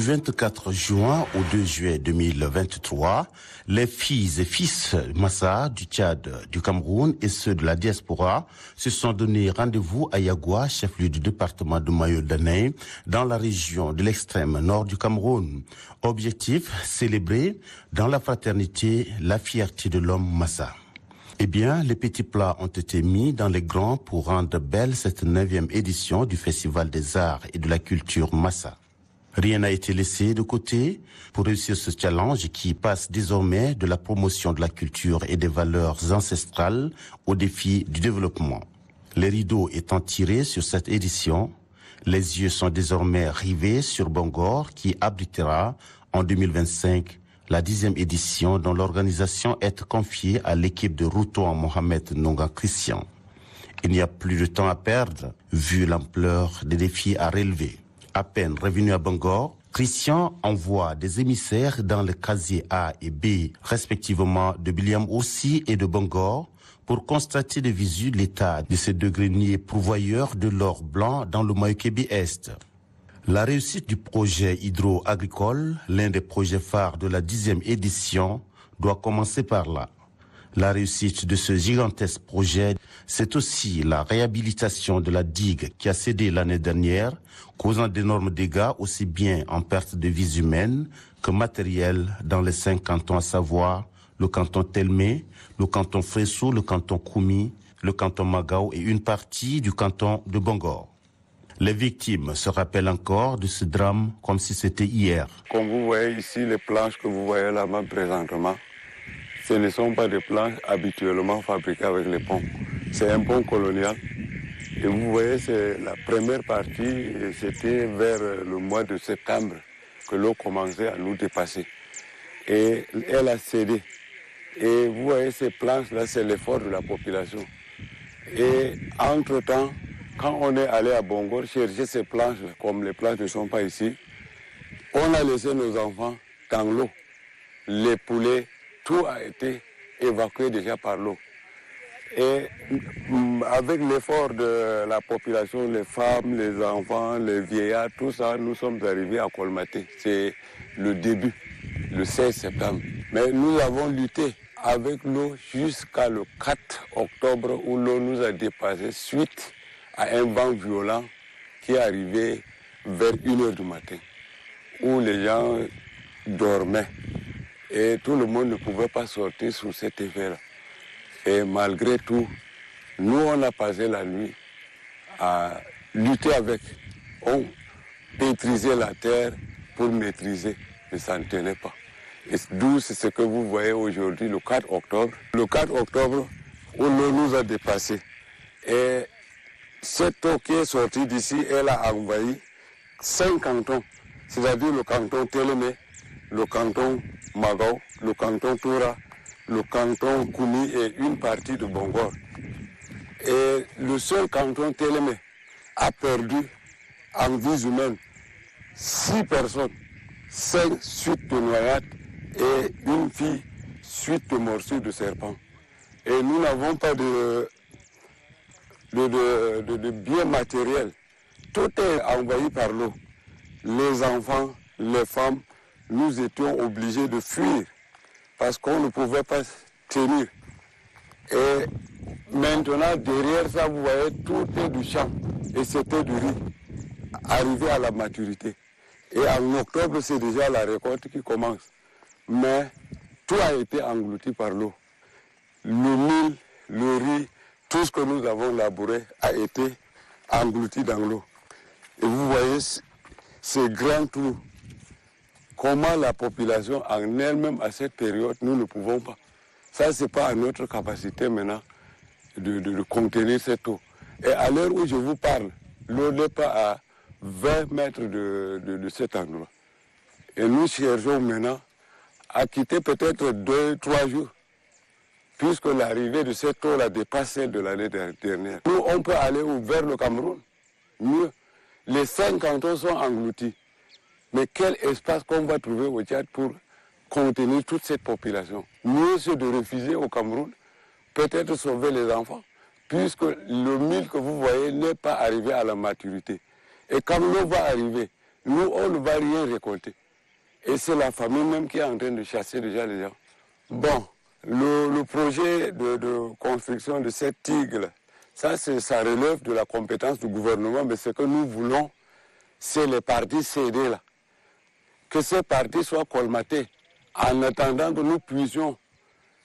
24 juin au 2 juillet 2023, les filles et fils Massa du Tchad, du Cameroun et ceux de la diaspora se sont donné rendez-vous à Yagoua, chef-lieu du département de Mayo-Danay, dans la région de l'extrême nord du Cameroun. Objectif, célébrer dans la fraternité la fierté de l'homme Massa. Eh bien, les petits plats ont été mis dans les grands pour rendre belle cette 9e édition du Festival des Arts et de la Culture Massa. Rien n'a été laissé de côté pour réussir ce challenge qui passe désormais de la promotion de la culture et des valeurs ancestrales au défi du développement. Les rideaux étant tirés sur cette édition, les yeux sont désormais rivés sur Bangor qui abritera en 2025 la 10e édition dont l'organisation est confiée à l'équipe de Routoan Mohamed Nonga Christian. Il n'y a plus de temps à perdre vu l'ampleur des défis à relever. À peine revenu à Bangor, Christian envoie des émissaires dans le casier A et B, respectivement de Biliam aussi et de Bangor, pour constater de visu l'état de ces deux greniers pourvoyeurs de l'or blanc dans le Mayo-Kébi Est. La réussite du projet hydro-agricole, l'un des projets phares de la 10e édition, doit commencer par là. La réussite de ce gigantesque projet, c'est aussi la réhabilitation de la digue qui a cédé l'année dernière, causant d'énormes dégâts aussi bien en perte de vies humaines que matérielles dans les 5 cantons, à savoir le canton Telmé, le canton Fressou, le canton Koumi, le canton Magao et une partie du canton de Bangor. Les victimes se rappellent encore de ce drame comme si c'était hier. Comme vous voyez ici, les planches que vous voyez là-bas présentement, ce ne sont pas des planches habituellement fabriquées avec les ponts. C'est un pont colonial. Et vous voyez, c'est la première partie, et c'était vers le mois de septembre que l'eau commençait à nous dépasser. Et elle a cédé. Et vous voyez, ces planches-là, c'est l'effort de la population. Et entre-temps, quand on est allé à Bangor chercher ces planches, comme les planches ne sont pas ici, on a laissé nos enfants dans l'eau. Les poulets, tout a été évacué déjà par l'eau. Et avec l'effort de la population, les femmes, les enfants, les vieillards, tout ça, nous sommes arrivés à colmater. C'est le début, le 16 septembre. Mais nous avons lutté avec l'eau jusqu'à le 4 octobre où l'eau nous a dépassé suite à un vent violent qui est arrivé vers 1h du matin, où les gens dormaient. Et tout le monde ne pouvait pas sortir sous cet effet-là. Et malgré tout, nous, on a passé la nuit à lutter avec. On maîtrisait la terre pour maîtriser, mais ça ne tenait pas. Et d'où c'est ce que vous voyez aujourd'hui, le 4 octobre. Le 4 octobre, où l'eau nous a dépassés. Et cette eau qui est sortie d'ici, elle a envahi 5 cantons, c'est-à-dire le canton Télémé, le canton Magao, le canton Toura, le canton Koumi et une partie de Bangor. Et le seul canton Télémé a perdu en vies humaines 6 personnes, 5 suites de noyades et une fille suite de morsures de serpent. Et nous n'avons pas de biens matériels. Tout est envahi par l'eau. Les enfants, les femmes, nous étions obligés de fuir parce qu'on ne pouvait pas tenir. Et maintenant, derrière ça, vous voyez, tout est du champ. Et c'était du riz, arrivé à la maturité. Et en octobre, c'est déjà la récolte qui commence. Mais tout a été englouti par l'eau. Le mil, le riz, tout ce que nous avons labouré a été englouti dans l'eau. Et vous voyez ces grands trous. Comment la population en elle-même, à cette période, nous ne pouvons pas. Ça, ce n'est pas à notre capacité maintenant de contenir cette eau. Et à l'heure où je vous parle, l'eau n'est pas à 20 mètres de cet endroit. Et nous cherchons maintenant à quitter peut-être 2-3 jours, puisque l'arrivée de cette eau la dépasse celle de l'année dernière. Nous, on peut aller vers le Cameroun. Mieux, les 5 cantons sont engloutis. Mais quel espace qu'on va trouver au Tchad pour contenir toute cette population? Mieux, c'est de refuser au Cameroun, peut-être sauver les enfants, puisque le mil que vous voyez n'est pas arrivé à la maturité. Et quand l'eau va arriver, nous, on ne va rien récolter. Et c'est la famille même qui est en train de chasser déjà les gens. Bon, le projet de construction de cette tigre, ça relève de la compétence du gouvernement, mais ce que nous voulons, c'est les parties cédées là. Que ces parties soient colmatées en attendant que nous puissions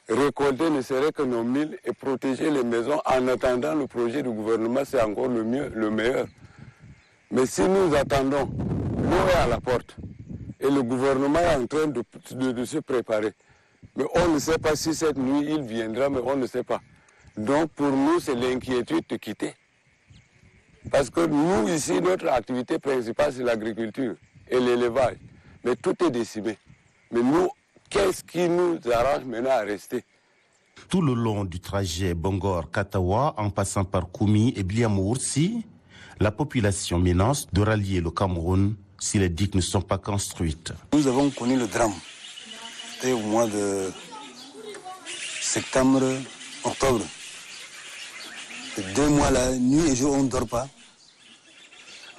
récolter ne serait que nos milles et protéger les maisons. En attendant le projet du gouvernement, c'est encore le meilleur. Mais si nous attendons, l'eau est à la porte et le gouvernement est en train de se préparer. Mais on ne sait pas si cette nuit il viendra, mais on ne sait pas. Donc pour nous, c'est l'inquiétude de quitter. Parce que nous, ici, notre activité principale, c'est l'agriculture et l'élevage. Mais tout est décimé. Mais nous, qu'est-ce qui nous arrange maintenant à rester? Tout le long du trajet Bongor-Katawa, en passant par Koumi et Biliamoursi, la population menace de rallier le Cameroun si les digues ne sont pas construites. Nous avons connu le drame. C'était au mois de septembre, octobre. Et 2 mois là, nuit et jour, on ne dort pas.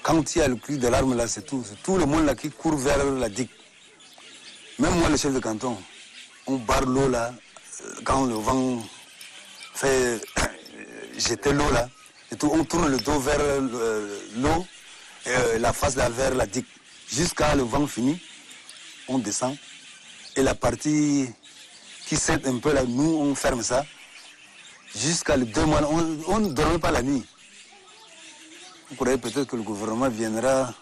Quand il y a le cri de l'arme là, c'est tout. C'est tout le monde là qui court vers la digue. Même moi, le chef de canton, on barre l'eau là, quand le vent fait jeter l'eau là, et tout, on tourne le dos vers l'eau, et la face là vers la digue. Jusqu'à le vent fini, on descend. Et la partie qui cède un peu là, nous, on ferme ça. Jusqu'à les 2 mois, on ne dormait pas la nuit. Vous croyez peut-être que le gouvernement viendra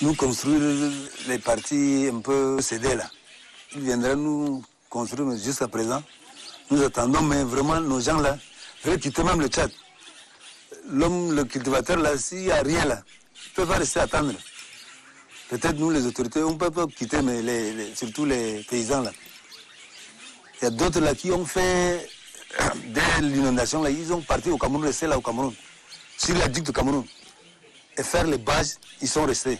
nous construire les parties un peu cédées là. Il viendra nous construire, mais jusqu'à présent, nous attendons, mais vraiment, nos gens là veulent quitter même le Tchad. L'homme, le cultivateur là, s'il n'y a rien là, il ne peut pas rester attendre. Peut-être nous, les autorités, on ne peut pas quitter, mais surtout les paysans là. Il y a d'autres là qui ont fait, dès l'inondation là, ils ont parti au Cameroun, restés là au Cameroun, sur la digue du Cameroun. Et faire les bases, ils sont restés.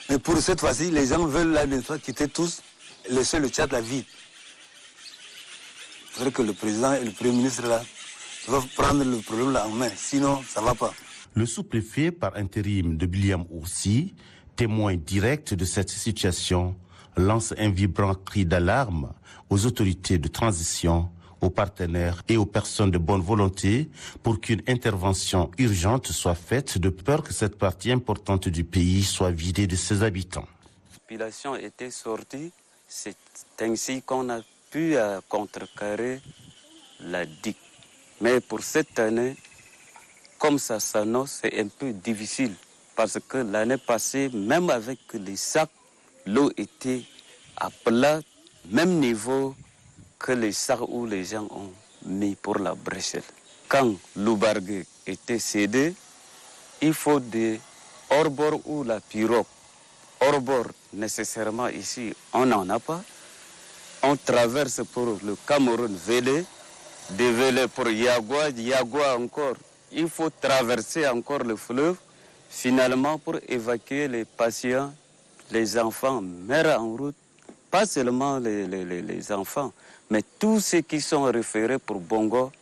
Mais pour cette fois-ci, les gens veulent là, quitter tous, laisser le Tchad la vide. Il faudrait que le président et le premier ministre là doivent prendre le problème là en main, sinon ça ne va pas. Le sous-préfet par intérim de Biliamoursi, témoin direct de cette situation, lance un vibrant cri d'alarme aux autorités de transition, aux partenaires et aux personnes de bonne volonté pour qu'une intervention urgente soit faite de peur que cette partie importante du pays soit vidée de ses habitants. La population était sortie, c'est ainsi qu'on a pu contrecarrer la digue. Mais pour cette année, comme ça s'annonce, c'est un peu difficile parce que l'année passée, même avec les sacs, l'eau était à plat, même niveau que les sacs où les gens ont mis pour la bréchelle. Quand l'Oubargue était cédé, il faut des hors-bord ou la pirogue. Hors-bord, nécessairement ici, on n'en a pas. On traverse pour le Cameroun Vélé, des Vélé pour Yagua encore. Il faut traverser encore le fleuve, finalement pour évacuer les patients, les enfants, meurent en route. Pas seulement les enfants, mais tous ceux qui sont référés pour Bongo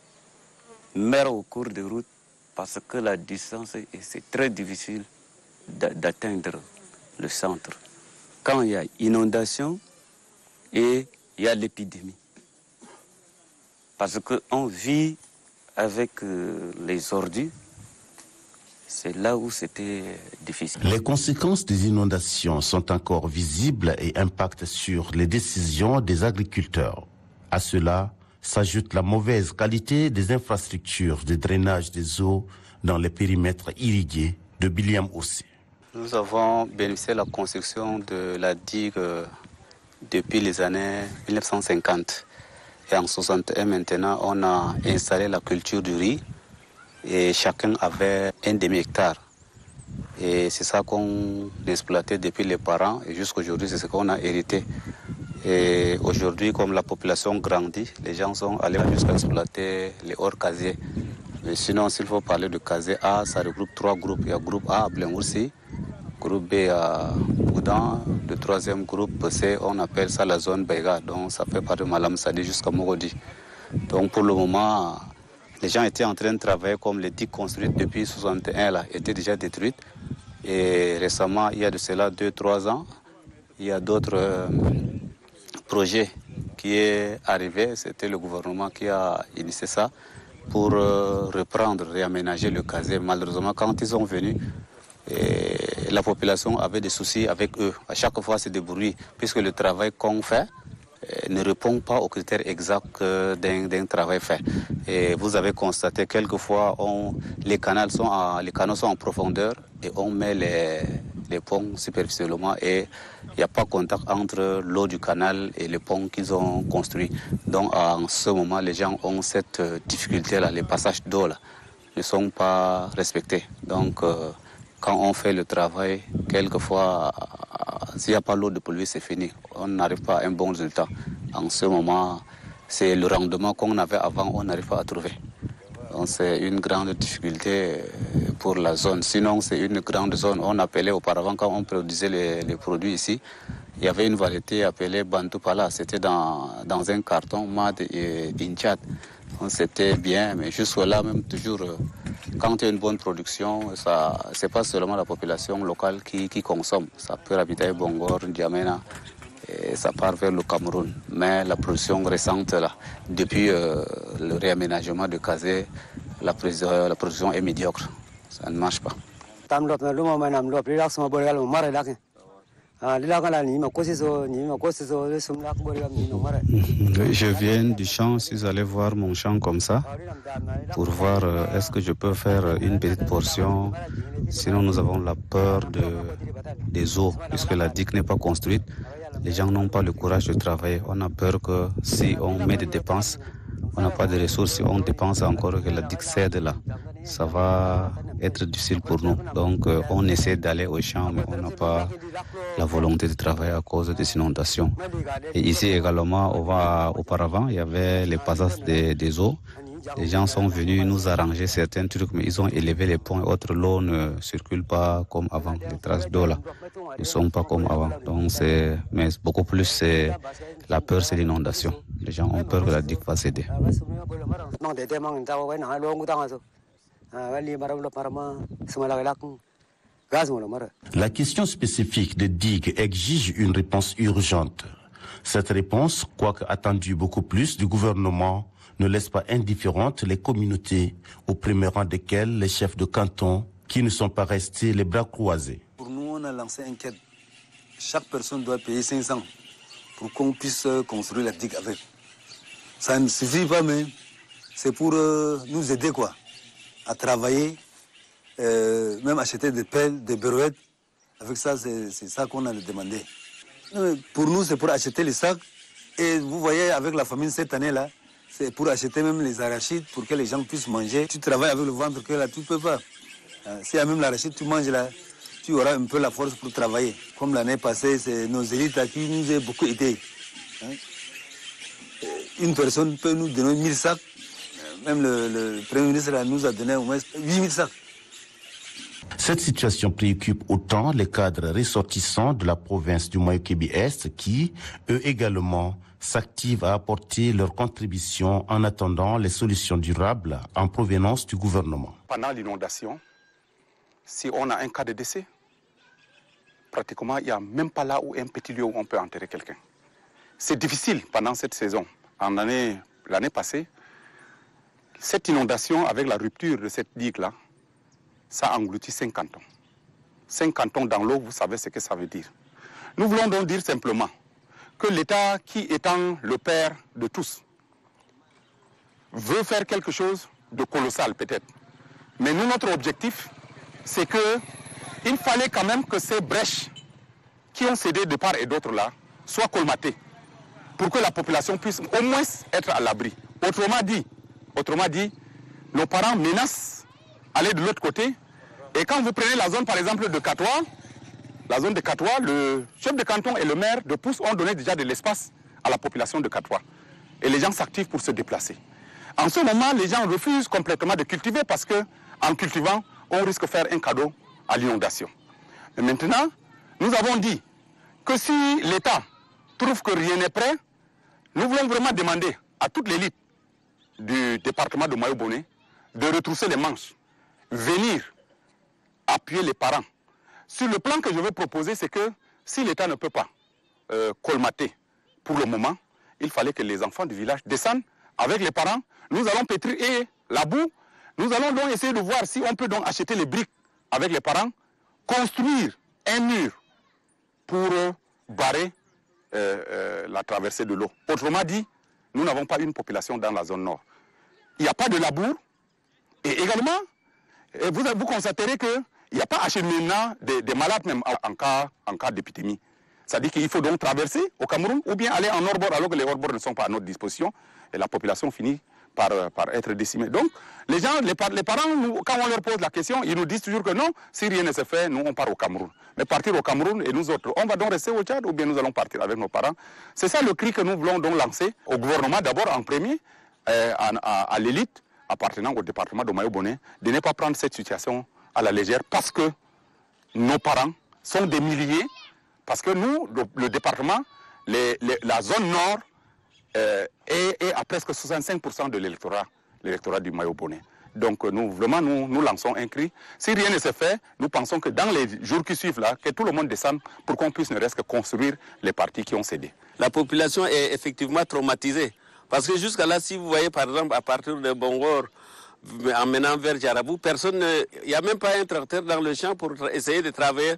meurent au cours de route parce que la distance, c'est très difficile d'atteindre le centre. Quand il y a inondation et il y a l'épidémie. Parce qu'on vit avec les ordures. C'est là où c'était difficile. Les conséquences des inondations sont encore visibles et impactent sur les décisions des agriculteurs. À cela s'ajoute la mauvaise qualité des infrastructures de drainage des eaux dans les périmètres irrigués de Biliamoursi. Nous avons bénéficié de la construction de la digue depuis les années 1950. Et en 1961 maintenant, on a installé la culture du riz. Et chacun avait un demi-hectare. Et c'est ça qu'on exploitait depuis les parents. Et jusqu'à aujourd'hui, c'est ce qu'on a hérité. Et aujourd'hui, comme la population grandit, les gens sont allés jusqu'à exploiter les hors casiers. Mais sinon, s'il faut parler de casier A, ça regroupe 3 groupes. Il y a groupe A à Blemoursi, groupe B à Boudan, le 3e groupe C, on appelle ça la zone Bega. Donc ça fait partie de Malam Sadi jusqu'à Morodi. Donc pour le moment, les gens étaient en train de travailler comme les digues construites depuis 1961 là, étaient déjà détruites. Et récemment, il y a de cela 2-3 ans, il y a d'autres projets qui est arrivé. C'était le gouvernement qui a initié ça pour reprendre, réaménager le casier. Malheureusement, quand ils sont venus, la population avait des soucis avec eux. À chaque fois, c'est des bruits, puisque le travail qu'on fait ne répond pas aux critères exacts d'un travail fait. Et vous avez constaté quelquefois les canaux sont en profondeur et on met les ponts superficiellement et il n'y a pas de contact entre l'eau du canal et les ponts qu'ils ont construits. Donc en ce moment, les gens ont cette difficulté-là, les passages d'eau là, ne sont pas respectés. Donc quand on fait le travail, quelquefois, s'il n'y a pas l'eau de pluie, c'est fini. On n'arrive pas à un bon résultat. En ce moment, c'est le rendement qu'on avait avant, on n'arrive pas à trouver. Donc c'est une grande difficulté pour la zone. Sinon, c'est une grande zone. On appelait auparavant, quand on produisait les produits ici, il y avait une variété appelée Bantoupala. C'était dans un carton, Mad et Inchat. C'était bien, mais jusque-là, même toujours, quand il y a une bonne production, ce n'est pas seulement la population locale qui consomme. Ça peut habiter Bongor, N'Djamena, et ça part vers le Cameroun. Mais la production récente, là, depuis le réaménagement de Kazé, la production est médiocre. Ça ne marche pas. Je viens du champ, si vous allez voir mon champ comme ça, pour voir est-ce que je peux faire une petite portion. Sinon, nous avons la peur des eaux, puisque la digue n'est pas construite. Les gens n'ont pas le courage de travailler. On a peur que si on met des dépenses, on n'a pas de ressources. Si on dépense encore que la digue cède là, ça va être difficile pour nous. Donc on essaie d'aller au champ, mais on n'a pas la volonté de travailler à cause des inondations. Et ici également, auparavant, il y avait les passages des eaux. Les gens sont venus nous arranger certains trucs, mais ils ont élevé les ponts et autres. L'eau ne circule pas comme avant. Les traces d'eau là ne sont pas comme avant. Donc mais beaucoup plus, c'est la peur, c'est l'inondation. Les gens ont peur que la digue va céder. La question spécifique des digues exige une réponse urgente. Cette réponse, quoique attendue beaucoup plus du gouvernement, ne laisse pas indifférentes les communautés, au premier rang desquelles les chefs de canton, qui ne sont pas restés les bras croisés. Pour nous, on a lancé un quête. Chaque personne doit payer 500 pour qu'on puisse construire la digue avec. Ça ne suffit pas, mais c'est pour nous aider à travailler, même acheter des pelles, des berouettes. Avec ça, c'est ça qu'on a demandé. Pour nous, c'est pour acheter les sacs. Et vous voyez, avec la famine cette année-là, c'est pour acheter même les arachides pour que les gens puissent manger. Tu travailles avec le ventre que là, tu ne peux pas. S'il y a même l'arachide, tu manges là, tu auras un peu la force pour travailler. Comme l'année passée, c'est nos élites qui nous ont beaucoup aidés. Une personne peut nous donner 1000 sacs. Même le Premier ministre là, nous a donné au moins 8000 sacs. Cette situation préoccupe autant les cadres ressortissants de la province du Moyo-Kébi-Est qui, eux également, s'activent à apporter leur contribution en attendant les solutions durables en provenance du gouvernement. Pendant l'inondation, si on a un cas de décès, pratiquement il n'y a même pas là où un petit lieu où on peut enterrer quelqu'un. C'est difficile pendant cette saison. L'année passée, cette inondation avec la rupture de cette digue-là, ça a englouti 5 cantons. 5 cantons dans l'eau, vous savez ce que ça veut dire. Nous voulons donc dire simplement que l'État, qui étant le père de tous, veut faire quelque chose de colossal peut-être. Mais nous, notre objectif, c'est qu'il fallait quand même que ces brèches qui ont cédé de part et d'autre là, soient colmatées pour que la population puisse au moins être à l'abri. Autrement dit, nos parents menacent aller de l'autre côté. Et quand vous prenez la zone, par exemple, de Katoa, la zone de Katoa, le chef de canton et le maire de Pousse ont donné déjà de l'espace à la population de Katoa. Et les gens s'activent pour se déplacer. En ce moment, les gens refusent complètement de cultiver parce qu'en cultivant, on risque de faire un cadeau à l'inondation. Mais maintenant, nous avons dit que si l'État trouve que rien n'est prêt, nous voulons vraiment demander à toute l'élite du département de Moyo-Bonnet de retrousser les manches, venir appuyer les parents, Sur le plan que je veux proposer, c'est que si l'État ne peut pas colmater pour le moment, il fallait que les enfants du village descendent avec les parents. Nous allons pétrir la boue. Nous allons donc essayer de voir si on peut donc acheter les briques avec les parents, construire un mur pour barrer la traversée de l'eau. Autrement dit, nous n'avons pas une population dans la zone nord. Il n'y a pas de labour. Et également, vous constaterez qu'il n'y a pas acheminement des malades même en cas d'épidémie. C'est-à-dire qu'il faut donc traverser au Cameroun ou bien aller en hors-bord alors que les hors-bords ne sont pas à notre disposition et la population finit par être décimée. Donc, les parents, quand on leur pose la question, ils nous disent toujours que non, si rien ne se fait, nous on part au Cameroun. Mais partir au Cameroun et nous autres, on va donc rester au Tchad ou bien nous allons partir avec nos parents. C'est ça le cri que nous voulons donc lancer au gouvernement d'abord en premier, à l'élite appartenant au département de Mayo-Bonnet, de ne pas prendre cette situation à la légère parce que nos parents sont des milliers, parce que nous, le département, la zone nord, est à presque 65% de l'électorat du Mayo-Bonnet. Donc nous lançons un cri. Si rien ne se fait, nous pensons que dans les jours qui suivent là, que tout le monde descende pour qu'on puisse ne reste que construire les parties qui ont cédé. La population est effectivement traumatisée. Parce que jusqu'à là, si vous voyez par exemple à partir de Bongor, en menant vers Djarabou, il n'y a même pas un tracteur dans le champ pour essayer de travailler.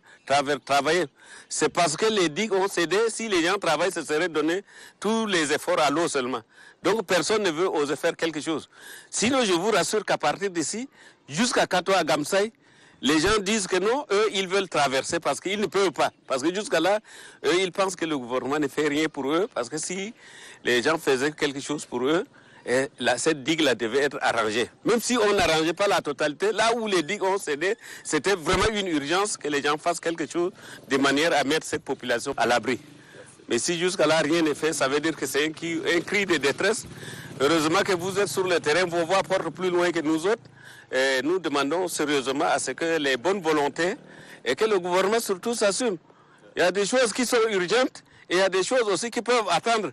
C'est parce que les digues ont cédé. Si les gens travaillent, ce serait donner tous les efforts à l'eau seulement. Donc personne ne veut oser faire quelque chose. Sinon, je vous rassure qu'à partir d'ici, jusqu'à Katoa Gamsaï, les gens disent que non, eux, ils veulent traverser parce qu'ils ne peuvent pas. Parce que jusqu'à là, eux, ils pensent que le gouvernement ne fait rien pour eux. Parce que si les gens faisaient quelque chose pour eux, et cette digue-là devait être arrangée. Même si on n'arrangeait pas la totalité, là où les digues ont cédé, c'était vraiment une urgence que les gens fassent quelque chose de manière à mettre cette population à l'abri. Mais si jusqu'à là rien n'est fait, ça veut dire que c'est un cri de détresse. Heureusement que vous êtes sur le terrain, vos voix portent plus loin que nous autres. Et nous demandons sérieusement à ce que les bonnes volontés et que le gouvernement surtout s'assume. Il y a des choses qui sont urgentes et il y a des choses aussi qui peuvent attendre.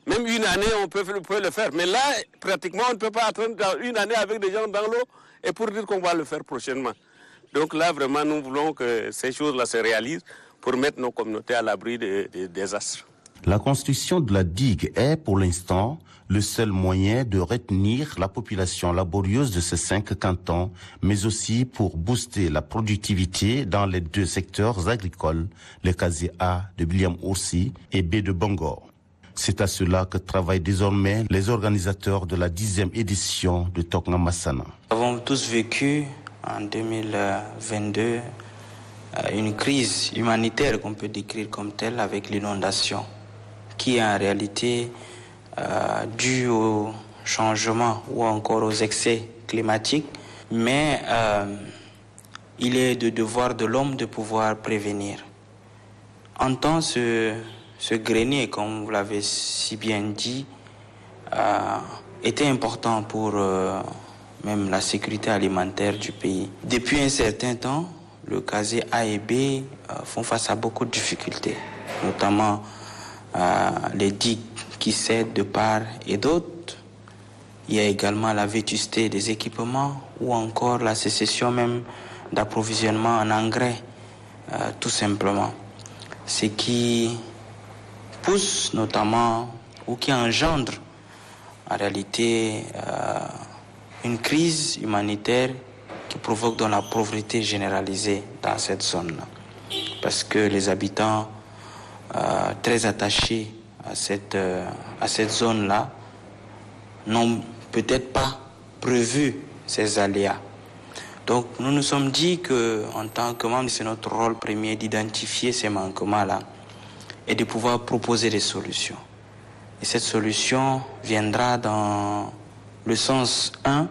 Même une année, on peut le faire. Mais là, pratiquement, on ne peut pas attendre une année avec des gens dans l'eau et pour dire qu'on va le faire prochainement. Donc là, vraiment, nous voulons que ces choses-là se réalisent pour mettre nos communautés à l'abri des désastres. La construction de la digue est, pour l'instant, le seul moyen de retenir la population laborieuse de ces 5 cantons, mais aussi pour booster la productivité dans les 2 secteurs agricoles, les casiers A de Biliam Oursi et B de Bongor. C'est à cela que travaillent désormais les organisateurs de la 10e édition de Tokna Massana. Nous avons tous vécu en 2022 une crise humanitaire qu'on peut décrire comme telle avec l'inondation, qui est en réalité due au changement ou encore aux excès climatiques, mais il est de devoir de l'homme de pouvoir prévenir. En tant ce grenier, comme vous l'avez si bien dit, était important pour même la sécurité alimentaire du pays. Depuis un certain temps, le casier A et B font face à beaucoup de difficultés, notamment les digues qui cèdent de part et d'autre. Il y a également la vétusté des équipements ou encore la sécession même d'approvisionnement en engrais, tout simplement. Ce qui pousse notamment ou qui engendre en réalité une crise humanitaire qui provoque dans la pauvreté généralisée dans cette zone-là. Parce que les habitants très attachés à cette zone-là n'ont peut-être pas prévu ces aléas. Donc nous nous sommes dit qu'en tant que membres, c'est notre rôle premier d'identifier ces manquements-là et de pouvoir proposer des solutions. Et cette solution viendra dans le sens 1,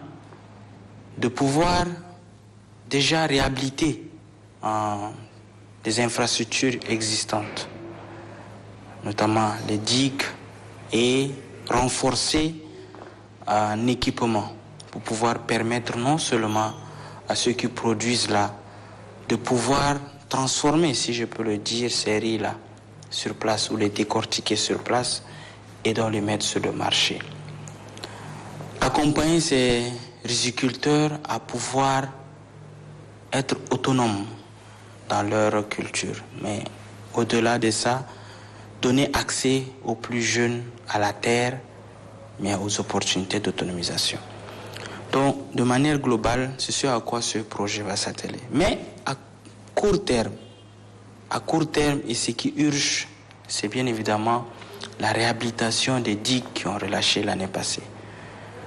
de pouvoir déjà réhabiliter des infrastructures existantes, notamment les digues, et renforcer un équipement pour pouvoir permettre non seulement à ceux qui produisent là de pouvoir transformer, si je peux le dire, ces riz-là sur place ou les décortiquer sur place et donc les mettre sur le marché. Accompagner ces riziculteurs à pouvoir être autonomes dans leur culture. Mais au-delà de ça, donner accès aux plus jeunes à la terre, mais aux opportunités d'autonomisation. Donc, de manière globale, c'est ce à quoi ce projet va s'atteler. Mais à court terme, et ce qui urge, c'est bien évidemment la réhabilitation des digues qui ont relâché l'année passée.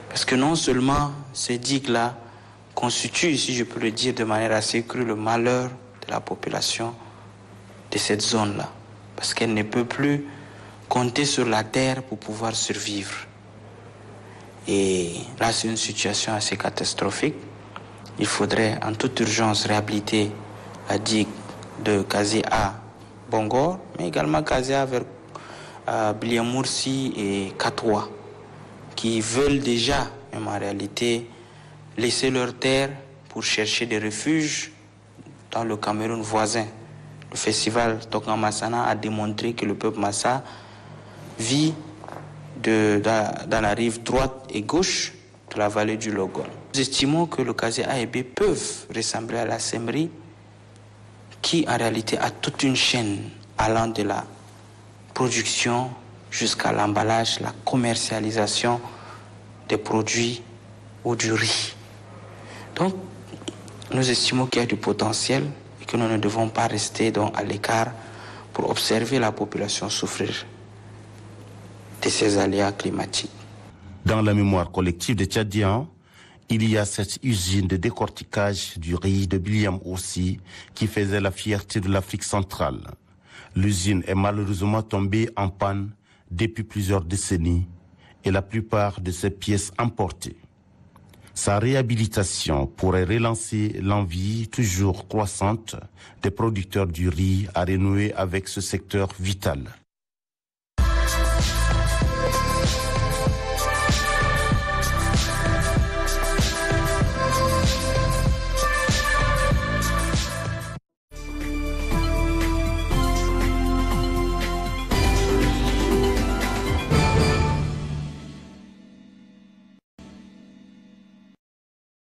Parce que non seulement ces digues-là constituent, si je peux le dire de manière assez crue, le malheur de la population de cette zone-là. Parce qu'elle ne peut plus compter sur la terre pour pouvoir survivre. Et là, c'est une situation assez catastrophique. Il faudrait en toute urgence réhabiliter la digue de Kazé à Bongor, mais également Kazé vers Biliamoursi et Katoua, qui veulent déjà, même en réalité, laisser leur terre pour chercher des refuges dans le Cameroun voisin. Le festival Tokan Massana a démontré que le peuple Massa vit dans la rive droite et gauche de la vallée du Logol. Nous estimons que le Kazé A et B peuvent ressembler à la Semri, qui en réalité a toute une chaîne allant de la production jusqu'à l'emballage, la commercialisation des produits ou du riz. Donc, nous estimons qu'il y a du potentiel et que nous ne devons pas rester donc à l'écart pour observer la population souffrir de ces aléas climatiques. Dans la mémoire collective des Tchadiens, il y a cette usine de décortiquage du riz de Biliam aussi qui faisait la fierté de l'Afrique centrale. L'usine est malheureusement tombée en panne depuis plusieurs décennies et la plupart de ses pièces importées. Sa réhabilitation pourrait relancer l'envie toujours croissante des producteurs du riz à renouer avec ce secteur vital.